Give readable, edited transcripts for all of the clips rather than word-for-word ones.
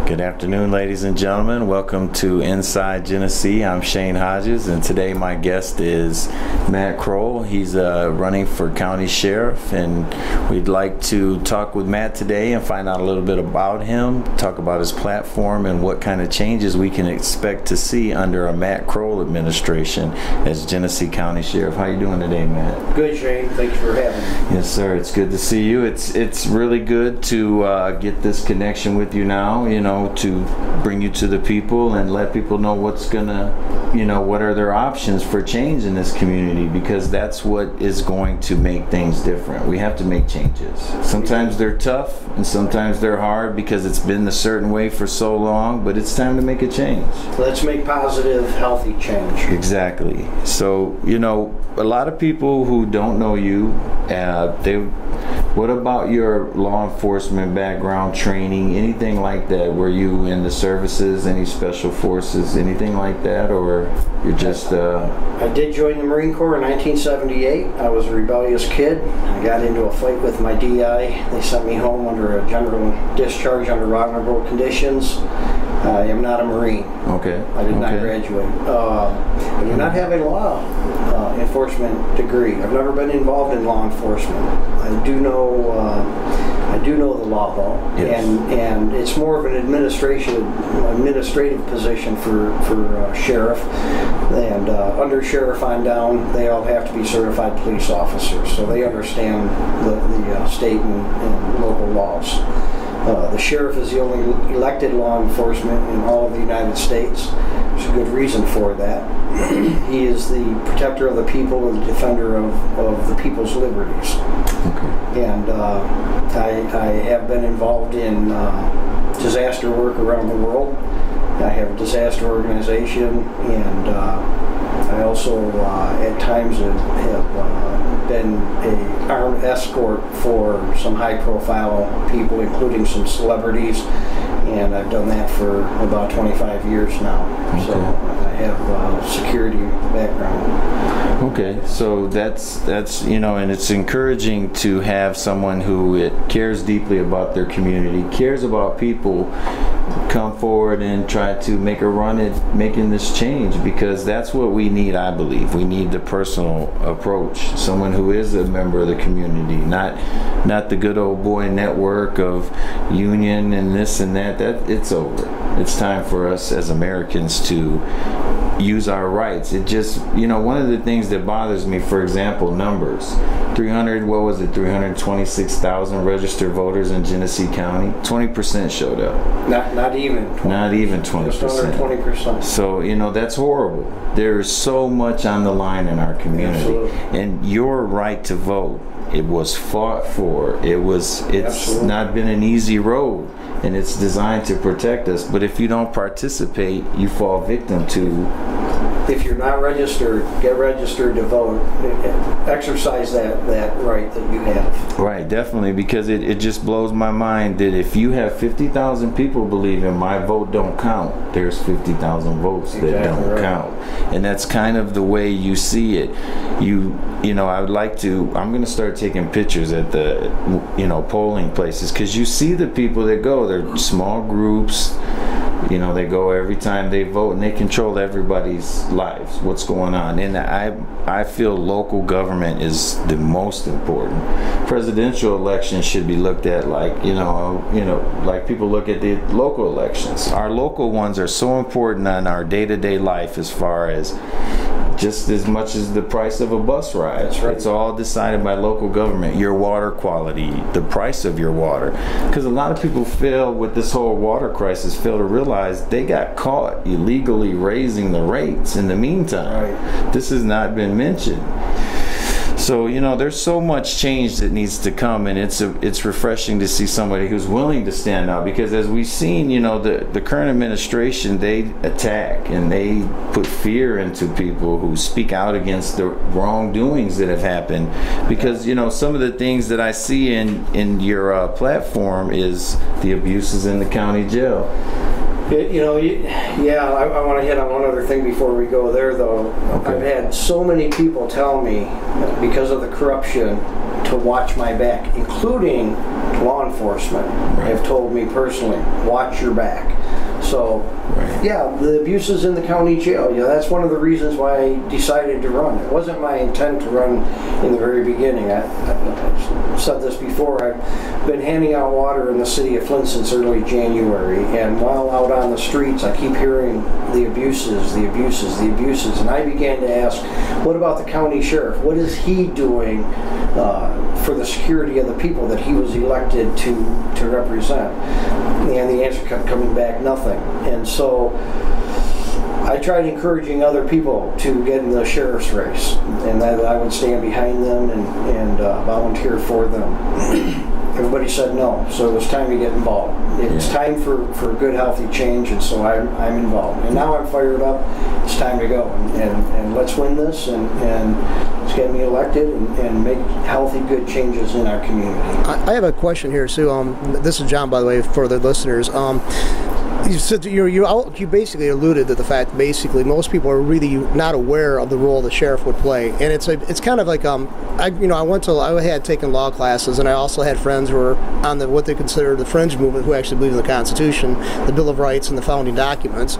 Good afternoon, ladies and gentlemen. Welcome to Inside Genesee. I'm Shane Hodges, and today my guest is Matt Krol. He's running for county sheriff, and we'd like to talk with Matt today and find out a little bit about him, talk about his platform, and what kind of changes we can expect to see under a Matt Krol administration as Genesee County Sheriff. How you doing today, Matt? Good, Shane. Thanks for having me. Yes, sir. It's good to see you. It's really good to get this connection with you now, to bring you to the people and let people know what's gonna, what are their options for change in this community, because that's what is going to make things different. We have to make changes. Sometimes they're tough and sometimes they're hard because it's been a certain way for so long, but it's time to make a change. Let's make positive, healthy change. Exactly. So, a lot of people who don't know you, what about your law enforcement background, training, anything like that? Were you in the services, any special forces, anything like that, or you're just... I did join the Marine Corps in 1978. I was a rebellious kid. I got into a fight with my DI. They sent me home under a general discharge under honorable conditions. I am not a Marine. Okay. I did not graduate. I do not have a law enforcement degree. I've never been involved in law enforcement. I do know the law, though, yes. and it's more of an administrative position for sheriff, and under sheriff on down, they all have to be certified police officers, so they understand the state and local laws. The sheriff is the only elected law enforcement in all of the United States. There's a good reason for that. He is the protector of the people and the defender of the people's liberties. Okay. And I have been involved in disaster work around the world. I have a disaster organization, and I also at times have been an armed escort for some high-profile people, including some celebrities, and I've done that for about 25 years now. Okay. So I have a security background. Okay, so that's and it's encouraging to have someone who cares deeply about their community, cares about people, come forward and try to make a run at making this change, because that's what we need. I believe we need the personal approach, someone who is a member of the community, not the good old boy network of union and this and that. That it's over. It's time for us as Americans to use our rights. It just, one of the things that bothers me, for example, numbers. 326,000 registered voters in Genesee County. 20% showed up. Not even 20. Not even 20%. Just under 20%. So, that's horrible. There is so much on the line in our community. Absolutely. And your right to vote, it was fought for. It's Absolutely. Not been an easy road, and it's designed to protect us. But if you don't participate, you fall victim to... If you're not registered, get registered to vote. Exercise that right that you have. Right, definitely, because it just blows my mind that if you have 50,000 people believing my vote don't count, there's 50,000 votes that don't count. And that's kind of the way you see it. I would like to, I'm going to start taking pictures at the, polling places, because you see the people that go. They're small groups. They go every time they vote, and they control everybody's lives, what's going on. And I feel local government is the most important. Presidential elections should be looked at like, like people look at the local elections. Our local ones are so important on our day-to-day life, as far as just as much as the price of a bus ride. That's right. It's all decided by local government. Your water quality, the price of your water. Because a lot of people fail with this whole water crisis, fail to realize they got caught illegally raising the rates in the meantime. Right. This has not been mentioned. So, there's so much change that needs to come, and it's refreshing to see somebody who's willing to stand out, because as we've seen, the current administration, they attack and they put fear into people who speak out against the wrongdoings that have happened, because, some of the things that I see in your platform is the abuses in the county jail. I want to hit on one other thing before we go there, though. Okay. I've had so many people tell me, because of the corruption, to watch my back, including law enforcement have told me personally, watch your back. So, yeah, the abuses in the county jail, that's one of the reasons why I decided to run. It wasn't my intent to run in the very beginning. I've said this before, I've been handing out water in the city of Flint since early January, and while out on the streets, I keep hearing the abuses, and I began to ask, what about the county sheriff? What is he doing for the security of the people that he was elected to represent? And the answer kept coming back, nothing. And so I tried encouraging other people to get in the sheriff's race, and that I would stand behind them and volunteer for them. Everybody said no, so it was time to get involved. It's time for good, healthy change, and so I'm involved. And now I'm fired up. It's time to go, and let's win this, and let's get me elected and make healthy, good changes in our community. I have a question here, Sue. This is John, by the way, for the listeners. You said you basically alluded to the fact that basically most people are really not aware of the role the sheriff would play, and it's kind of like I had taken law classes, and I also had friends who were on what they consider the fringe movement, who actually believe in the Constitution, the Bill of Rights, and the founding documents,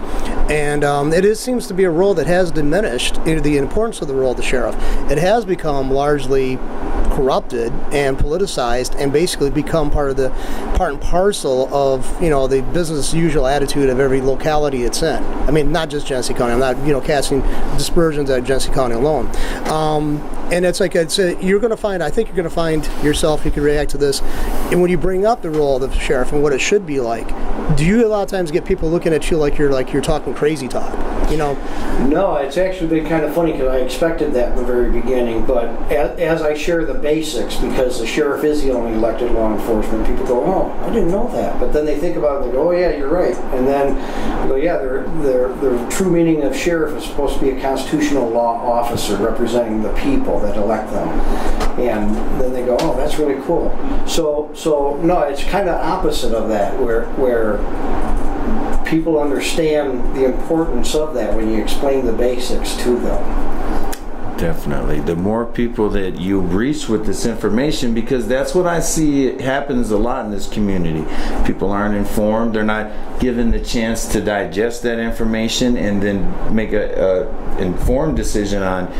and it seems to be a role that has diminished the importance of the role of the sheriff. It has become largely corrupted and politicized, and basically become part and parcel of the business as usual attitude of every locality it's in. I mean, not just Genesee County. I'm not casting dispersions at Genesee County alone. And it's like you're going to find. I think you're going to find yourself. You can react to this, and when you bring up the role of the sheriff and what it should be like, do you a lot of times get people looking at you like you're talking crazy talk? No, it's actually been kind of funny because I expected that in the very beginning. But as I share the basics, because the sheriff is the only elected law enforcement, people go, "Oh, I didn't know that." But then they think about it and they go, "Oh yeah, you're right." And then I go, "Yeah, the true meaning of sheriff is supposed to be a constitutional law officer representing the people that elect them." And then they go, "Oh, that's really cool." So no, it's kind of opposite of that, where people understand the importance of that when you explain the basics to them. Definitely. The more people that you reach with this information, because that's what I see it happens a lot in this community. People aren't informed. They're not given the chance to digest that information and then make a informed decision on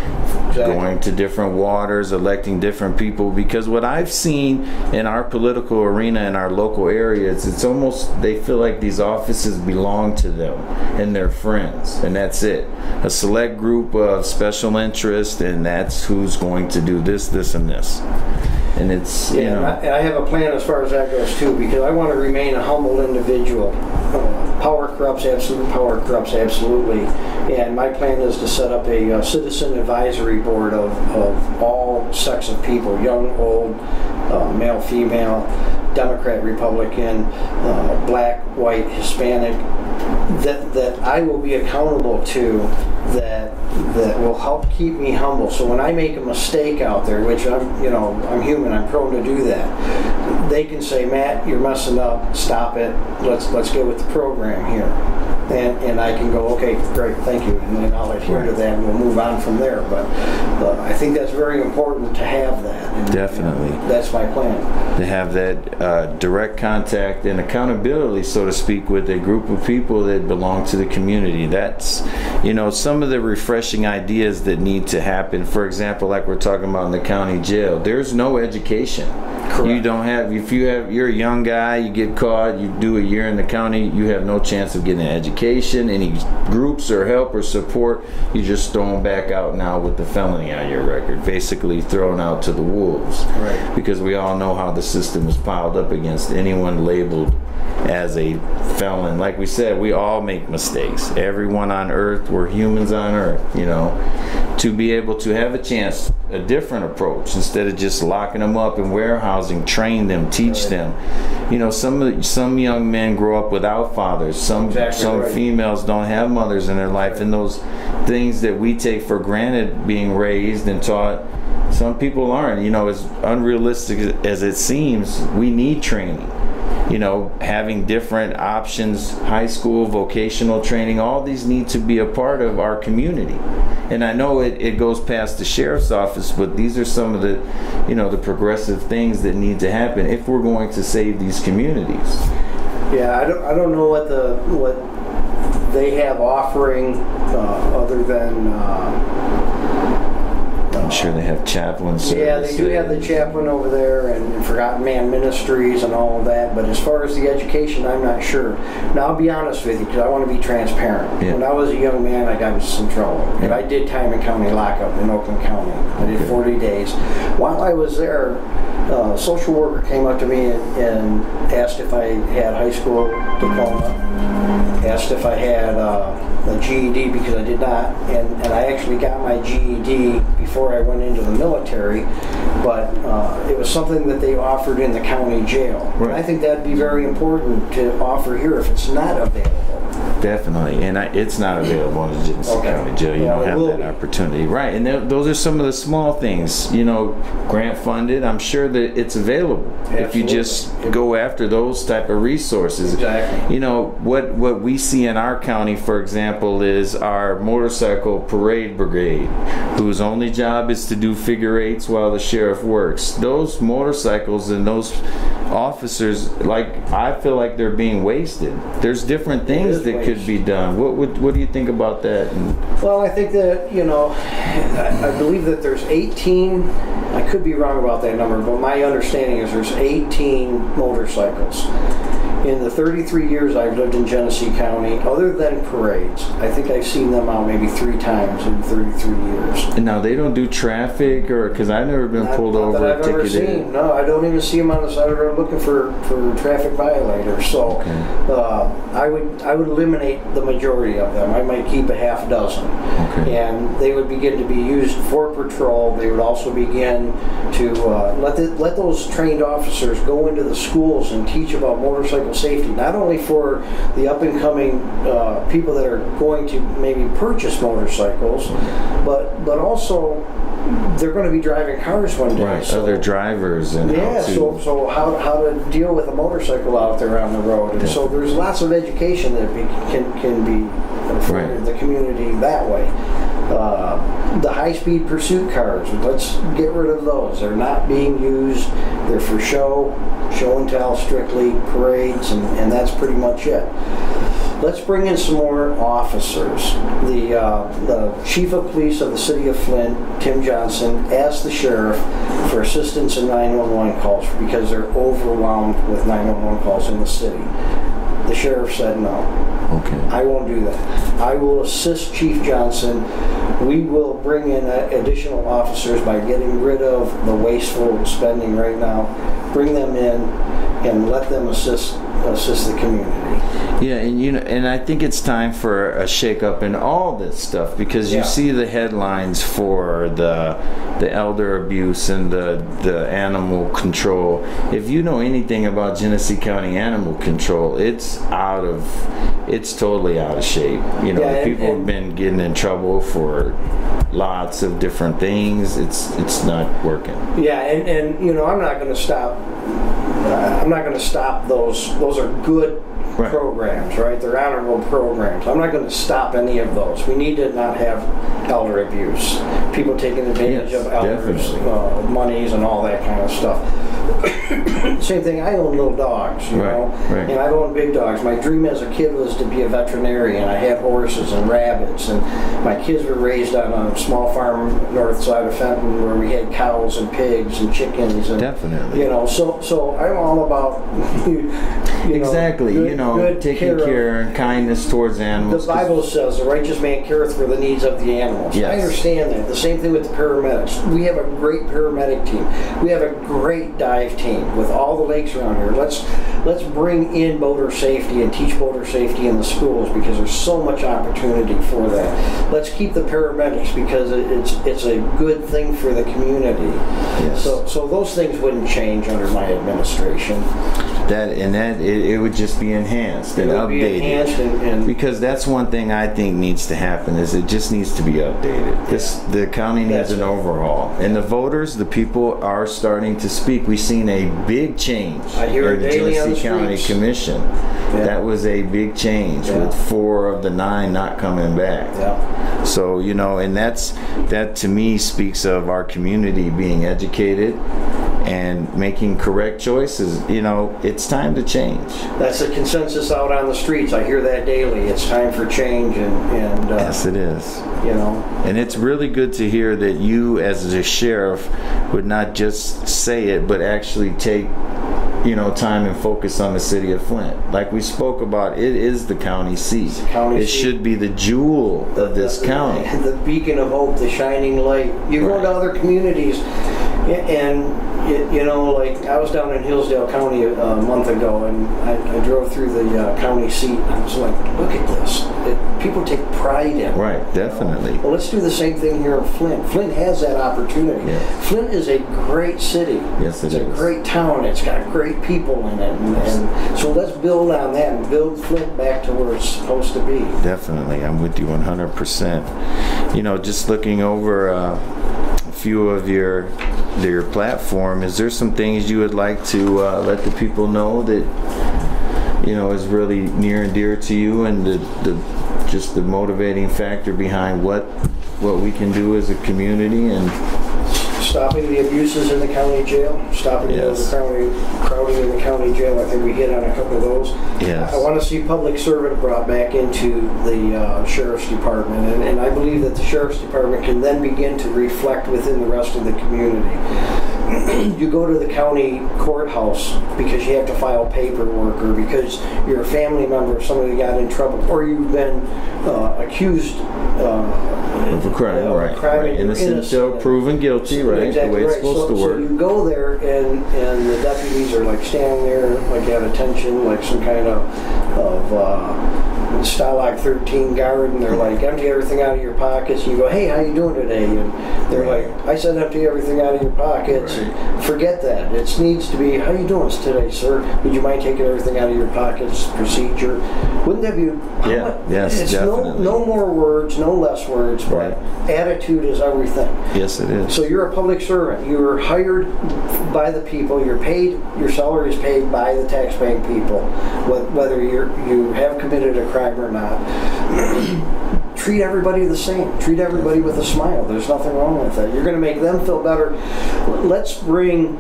going to different waters, electing different people. Because what I've seen in our political arena in our local areas, it's almost they feel like these offices belong to them and their friends, and that's it. A select group of special interest, and that's who's going to do this, this, and this. And it's, I have a plan as far as that goes too, because I want to remain a humble individual. Power corrupts, absolutely. And my plan is to set up a citizen advisory board of all sects of people, young, old, male, female, Democrat, Republican, black, white, Hispanic, that I will be accountable to, that will help keep me humble. So when I make a mistake out there, which I'm human, I'm prone to do that, they can say, "Matt, you're messing up, stop it, let's get with the program here." And I can go, "Okay, great, thank you," and then I'll adhere to that and we'll move on from there. But I think that's very important to have that. And, definitely. That's my plan. To have that direct contact and accountability, so to speak, with a group of people that belong to the community. That's, some of the refreshing ideas that need to happen. For example, like we're talking about in the county jail, there's no education. Correct. You don't have, you're a young guy, you get caught, you do a year in the county, you have no chance of getting an education, any groups or help or support, you're just thrown back out now with the felony on your record, basically thrown out to the wolves. Right. Because we all know how the system is piled up against anyone labeled as a felon. Like we said, we all make mistakes. Everyone on earth, we're humans on earth, to be able to have a chance, a different approach, instead of just locking them up in warehousing, train them, teach them. Some young men grow up without fathers. Some females don't have mothers in their life, and those things that we take for granted being raised and taught, some people aren't. As unrealistic as it seems, we need training. having different options, high school, vocational training, all these need to be a part of our community. And I know it goes past the sheriff's office, but these are some of the, the progressive things that need to happen if we're going to save these communities. Yeah, I don't know what they have offering other than. I'm sure they have chaplain services. Yeah, they do have the chaplain over there and Forgotten Man Ministries and all of that. But as far as the education, I'm not sure. Now, I'll be honest with you because I want to be transparent. Yeah. When I was a young man, I got into some trouble. Yeah. And I did time in county lockup in Oakland County. I did 40 days. While I was there, a social worker came up to me and asked if I had high school diploma, asked if I had a GED because I did not, and I actually got my GED before I went into the military, but it was something that they offered in the county jail. Right. And I think that'd be very important to offer here if it's not available. Definitely, and it's not available in the Genesee County Jail. You don't have that opportunity, right? And those are some of the small things, grant funded. I'm sure that it's available. Absolutely. If you just go after those type of resources. Exactly. What we see in our county, for example, is our motorcycle parade brigade, whose only job is to do figure eights while the sheriff works. Those motorcycles and those officers, I feel like they're being wasted. There's different things that could be done. What do you think about that? Well, I think that, I believe that there's 18, I could be wrong about that number, but my understanding is there's 18 motorcycles. In the 33 years I've lived in Genesee County, other than parades, I think I've seen them out maybe 3 times in 33 years. And now they don't do traffic, or because I've never been pulled over that I've ever ticketed. seen. No, I don't even see them on the side of the road looking for traffic violators. So I would eliminate the majority of them. I might keep a half dozen. Okay. And they would begin to be used for patrol. They would also begin to let those trained officers go into the schools and teach about motorcycle safety, not only for the up-and-coming people that are going to maybe purchase motorcycles, but also they're going to be driving cars one day. Right, so, other drivers and so how to deal with a motorcycle out there on the road. And so there's lots of education that can be afforded the community that way. The high-speed pursuit cars, let's get rid of those. They're not being used. They're for show and tell strictly, parades, and that's pretty much it. Let's bring in some more officers. The chief of police of the city of Flint, Tim Johnson, asked the sheriff for assistance in 911 calls because they're overwhelmed with 911 calls in the city. The sheriff said no. Okay. I won't do that. I will assist Chief Johnson. We will bring in additional officers by getting rid of the wasteful spending right now. Bring them in and let them assist the community. Yeah, and I think it's time for a shake-up in all this stuff because you see the headlines for the elder abuse and the animal control. If you know anything about Genesee County animal control, it's totally out of shape. People have been getting in trouble for lots of different things. It's not working. Yeah, and I'm not going to stop. I'm not going to stop those. Those are good programs, right? They're honorable programs. I'm not going to stop any of those. We need to not have elder abuse, people taking advantage of elders' monies and all that kind of stuff. Same thing, I own little dogs, you know, and I've owned big dogs. My dream as a kid was to be a veterinarian. I had horses and rabbits, and my kids were raised on a small farm north side of Fenton where we had cows and pigs and chickens. And, so I'm all about, good taking care and kindness towards animals. The Bible says the righteous man careth for the needs of the animals. Yes. I understand that. The same thing with the paramedics. We have a great paramedic team. We have a great dive team with all the lakes around here. Let's bring in boater safety and teach boater safety in the schools because there's so much opportunity for that. Let's keep the paramedics because it's a good thing for the community. Yes. So those things wouldn't change under my administration. It would just be enhanced and updated. And because that's one thing I think needs to happen is it just needs to be updated. The county needs an overhaul. And the voters, the people are starting to speak. We've seen a big change I hear in the it daily on the Genesee County streets. Commission. Yeah. That was a big change with 4 of the 9 not coming back. Yeah. So, and that to me speaks of our community being educated and making correct choices. It's time to change. That's the consensus out on the streets. I hear that daily. It's time for change, and Yes, it is. And it's really good to hear that you, as a sheriff, would not just say it, but actually take time and focus on the city of Flint. Like we spoke about, it is the county seat. It's the county it seat. Should be the jewel of this county. The beacon of hope, the shining light. You go to other communities, and like I was down in Hillsdale County a month ago, and I drove through the county seat, and I was like, look at this. People take pride in it. Right, definitely. Well, let's do the same thing here in Flint. Flint has that opportunity. Yeah. Flint is a great city. Yes, it's it a is. great town. It's got great people in it. And so let's build on that and build Flint back to where it's supposed to be. Definitely. I'm with you 100%. Just looking over a few of your platform, is there some things you would like to let the people know that is really near and dear to you, and the motivating factor behind what we can do as a community? And stopping the abuses in the county jail, stopping the crowding in the county jail. I think we hit on a couple of those. Yes. I want to see public servant brought back into the sheriff's department, and I believe that the sheriff's department can then begin to reflect within the rest of the community. You go to the county courthouse because you have to file paperwork, or because you're a family member of somebody that got in trouble, or you've been accused of a crime, right. Innocent until proven guilty, right? Exactly the way it's right. supposed to work. So you go there, and the deputies are like standing there like at attention, like some kind of Stalag 13 guard, and they're like, empty everything out of your pockets. And you go, hey, how you doing today? And they're like, I said empty everything out of your pockets. Right. And forget that. It needs to be, how you doing today, sir? Would you mind taking everything out of your pockets? Procedure. Wouldn't that be? Yes, it's definitely. no more words, no less words, but attitude is everything. Yes, it is. So you're a public servant. You're hired by the people. You're paid. Your salary is paid by the taxpaying people, whether you have committed a crime or not. Treat everybody the same. Treat everybody with a smile. There's nothing wrong with that. You're going to make them feel better. Let's bring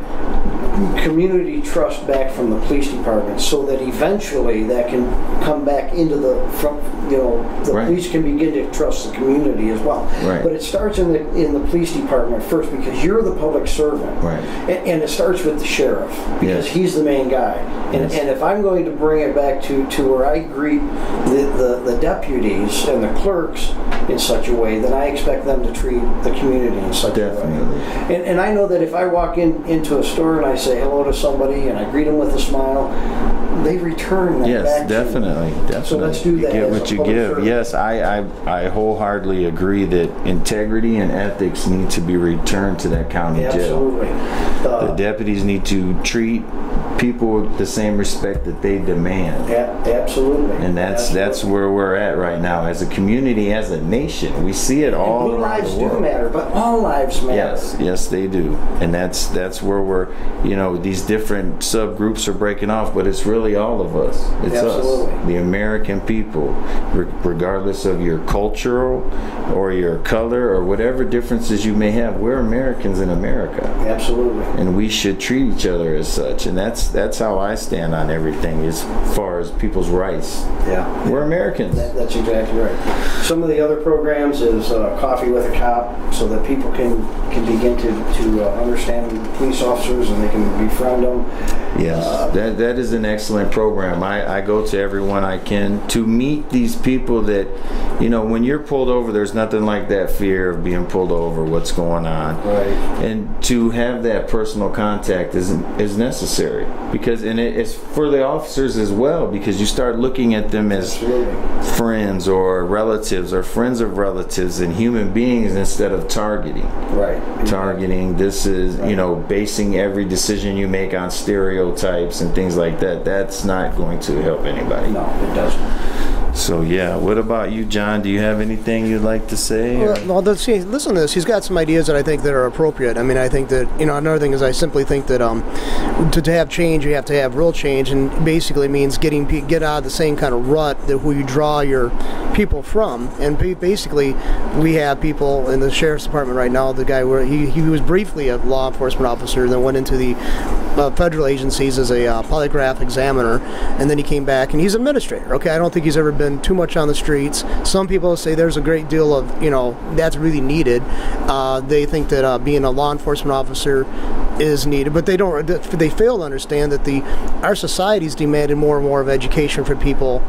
community trust back from the police department, so that eventually that can come back into the police can begin to trust the community as well. Right. But it starts in the police department first, because you're the public servant. Right. And it starts with the sheriff, because he's the main guy. And if I'm going to bring it back to where I greet the deputies and the clerks in such a way, then I expect them to treat the community in such a way. And I know that if I walk into a store and I say hello to somebody and I greet them with a smile, they return that back definitely. to me. So let's do that. You get what you give. Service. Yes, I wholeheartedly agree that integrity and ethics need to be returned to that county jail. Absolutely. The deputies need to treat people with the same respect that they demand. Absolutely. And that's where we're at right now as a community, as a nation. We see it all blue around lives the world. do matter, but all lives matter. Yes, they do. And that's where we're, these different subgroups are breaking off, but it's really all of us. It's Absolutely. us, the American people, regardless of your cultural or your color or whatever differences you may have. We're Americans in America. Absolutely. And we should treat each other as such. And that's how I stand on everything as far as people's rights. Yeah. We're Americans. That's exactly right. Some of the other programs is Coffee with a Cop, so that people can begin to understand police officers and they can befriend them. Yes, that is an excellent program. I go to everyone I can to meet these people that, when you're pulled over, there's nothing like that fear of being pulled over, what's going on. Right. And to have that personal contact is necessary, because it's for the officers as well, because you start looking at them as friends or relatives or friends of relatives and human beings instead of targeting. Right. Targeting, this is, basing every decision you make on stereotypes and things like that. That's not going to help anybody. No, it doesn't. So yeah, what about you, John? Do you have anything you'd like to say? Well, listen to this. He's got some ideas that I think that are appropriate. I mean, I think that, another thing is I simply think that to have change, you have to have real change, and basically means get out of the same kind of rut that who you draw your people from. And basically, we have people in the sheriff's department right now. The guy where he was briefly a law enforcement officer, then went into the federal agencies as a polygraph examiner, and then he came back and he's an administrator. Okay, I don't think he's ever been too much on the streets. Some people say there's a great deal of, that's really needed. They think that being a law enforcement officer is needed, but they fail to understand that our society's demanded more and more of education for people,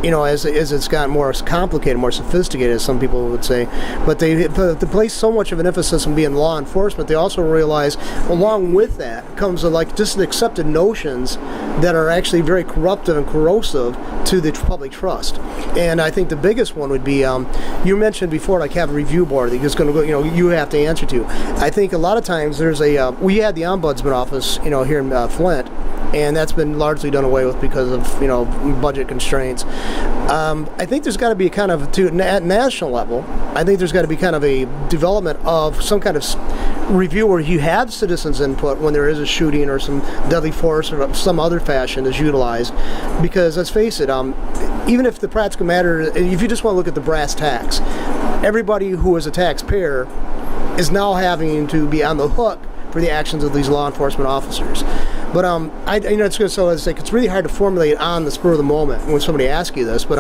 as it's gotten more complicated, more sophisticated, as some people would say. But they place so much of an emphasis on being law enforcement, they also realize along with that comes just accepted notions that are actually very corruptive and corrosive to the public trust. And I think the biggest one would be, you mentioned before, have a review board that is going to go, you have to answer to. I think a lot of times we had the ombudsman office, here in Flint, and that's been largely done away with because of budget constraints. I think there's got to be at national level, I think there's got to be kind of a development of some kind of review where you have citizens input when there is a shooting or some deadly force or some other fashion is utilized. Because let's face it, even if the practical matter, if you just want to look at the brass tacks, everybody who is a taxpayer is now having to be on the hook for the actions of these law enforcement officers. But it's really hard to formulate on the spur of the moment when somebody asks you this. But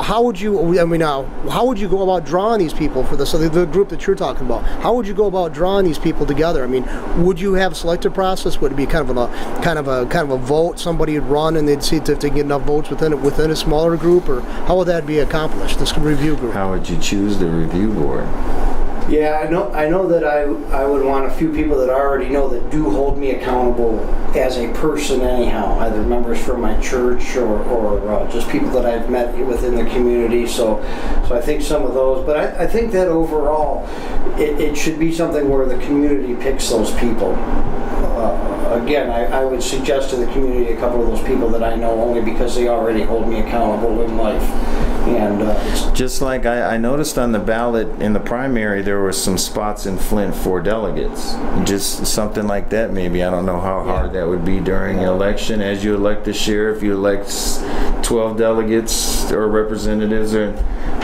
how would you go about drawing these people for the group that you're talking about? How would you go about drawing these people together? I mean, would you have a selective process? Would it be kind of a vote? Somebody would run and they'd see if they can get enough votes within a smaller group, or how would that be accomplished? This review group. How would you choose the review board? Yeah, I know that I would want a few people that I already know that do hold me accountable as a person anyhow, either members from my church or just people that I've met within the community. So I think some of those, but I think that overall it should be something where the community picks those people. Again, I would suggest to the community a couple of those people that I know only because they already hold me accountable in life. And just like I noticed on the ballot in the primary, there were some spots in Flint for delegates. Just something like that, maybe. I don't know how hard that would be during an election. As you elect the sheriff, you elect 12 delegates or representatives, or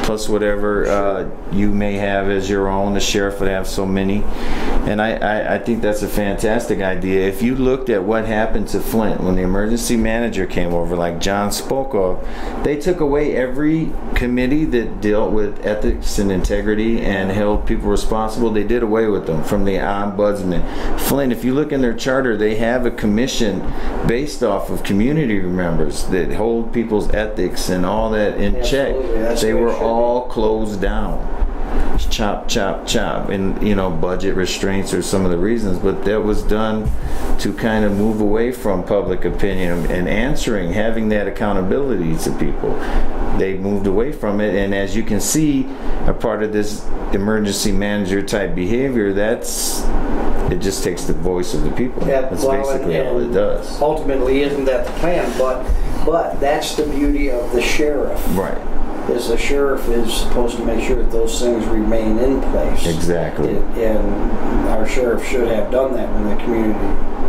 plus whatever you may have as your own. The sheriff would have so many. And I think that's a fantastic idea. If you looked at what happened to Flint when the emergency manager came over, like John spoke of, they took away every committee that dealt with ethics and integrity and held people responsible. They did away with them, from the ombudsman. Flint, if you look in their charter, they have a commission based off of community members that hold people's ethics and all that in check. They were all closed down. Chop, chop, chop, and budget restraints are some of the reasons, but that was done to kind of move away from public opinion and having that accountability to people. They moved away from it, and as you can see, a part of this emergency manager type behavior, it just takes the voice of the people. That's basically all it does. Ultimately, isn't that the plan? But that's the beauty of the sheriff. Right. Is the sheriff is supposed to make sure that those things remain in place. Exactly. And our sheriff should have done that when the community.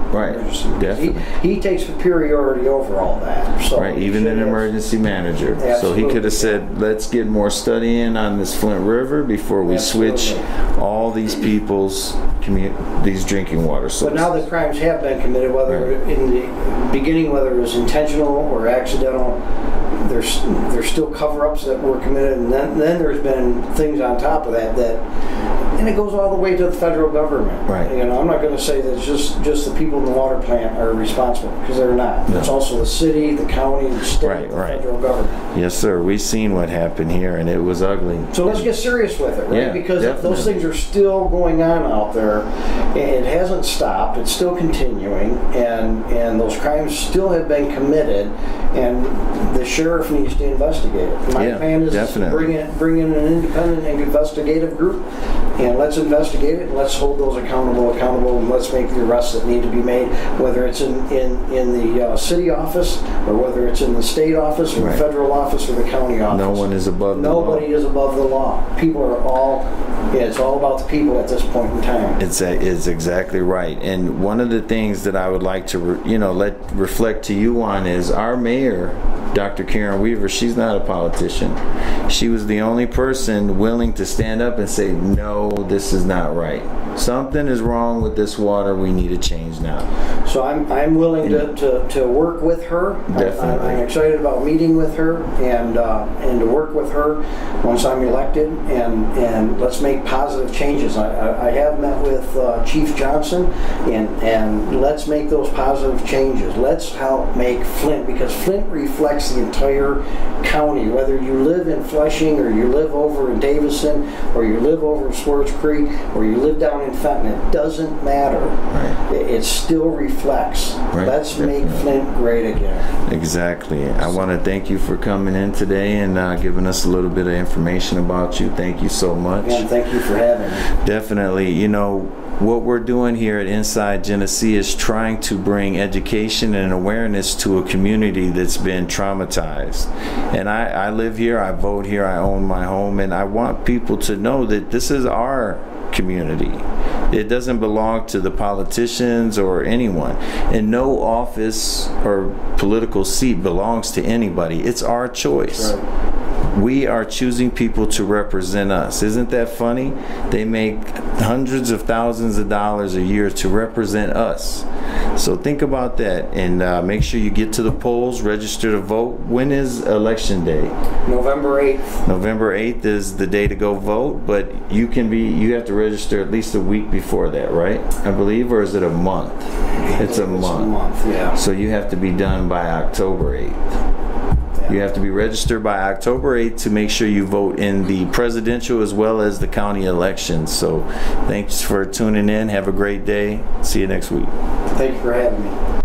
Right. Definitely. He takes superiority over all that. So right. Even an emergency manager. Absolutely. So he could have said, "Let's get more studying on this Flint River before we switch all these people's these drinking water sources." But now the crimes have been committed, whether in the beginning, whether it was intentional or accidental. There's still cover-ups that were committed, and then there's been things on top of that, and it goes all the way to the federal government. Right. I'm not going to say that it's just the people people in the water plant are responsible, because they're not. No. It's also the city, the county, the state, Right, the right. federal government. Yes, sir. We've seen what happened here, and it was ugly. So let's get serious with it, right? Yeah, Because definitely. those things are still going on out there. It hasn't stopped. It's still continuing, and those crimes still have been committed, and the sheriff needs to investigate it. My Yeah, plan is definitely. bring in an independent and investigative group, and let's investigate it, and let's hold those accountable, and let's make the arrests that need to be made, whether it's in the city office, or whether it's in the state office, or Right. the federal office, or the county office. No one is above the law. Nobody is above the law. People are all, it's all about the people at this point in time. It's exactly right. And one of the things that I would like to, let reflect to you on is our mayor, Dr. Karen Weaver. She's not a politician. She was the only person willing to stand up and say, no, this is not right. Something is wrong with this water. We need a change now. So I'm willing to work with her. Definitely. I'm excited about meeting with her and to work with her once I'm elected, and let's make positive changes. I have met with Chief Johnson, and let's make those positive changes. Let's help make Flint, because Flint reflects the entire county. Whether you live in Flushing, or you live over in Davison, or you live over in Swartz Creek, or you live down in Fenton, it doesn't matter. Right. It still reflects. Right. Let's make Definitely. Flint great again. Exactly. I want to thank you for coming in today and giving us a little bit of information about you. Thank you so much. And thank you for having me. Definitely. What we're doing here at Inside Genesee is trying to bring education and awareness to a community that's been traumatized. And I live here, I vote here, I own my home, and I want people to know that this is our community. It doesn't belong to the politicians or anyone. And no office or political seat belongs to anybody. It's our choice. Right. We are choosing people to represent us. Isn't that funny? They make hundreds of thousands of dollars a year to represent us. So think about that, and make sure you get to the polls, register to vote. When is election day? November 8th. November 8th is the day to go vote, but you have to register at least a week before that, right? I believe, or is it a month? It's a month. Yeah. So you have to be done by October 8th. You have to be registered by October 8th to make sure you vote in the presidential as well as the county elections. So thanks for tuning in. Have a great day. See you next week. Thank you for having me.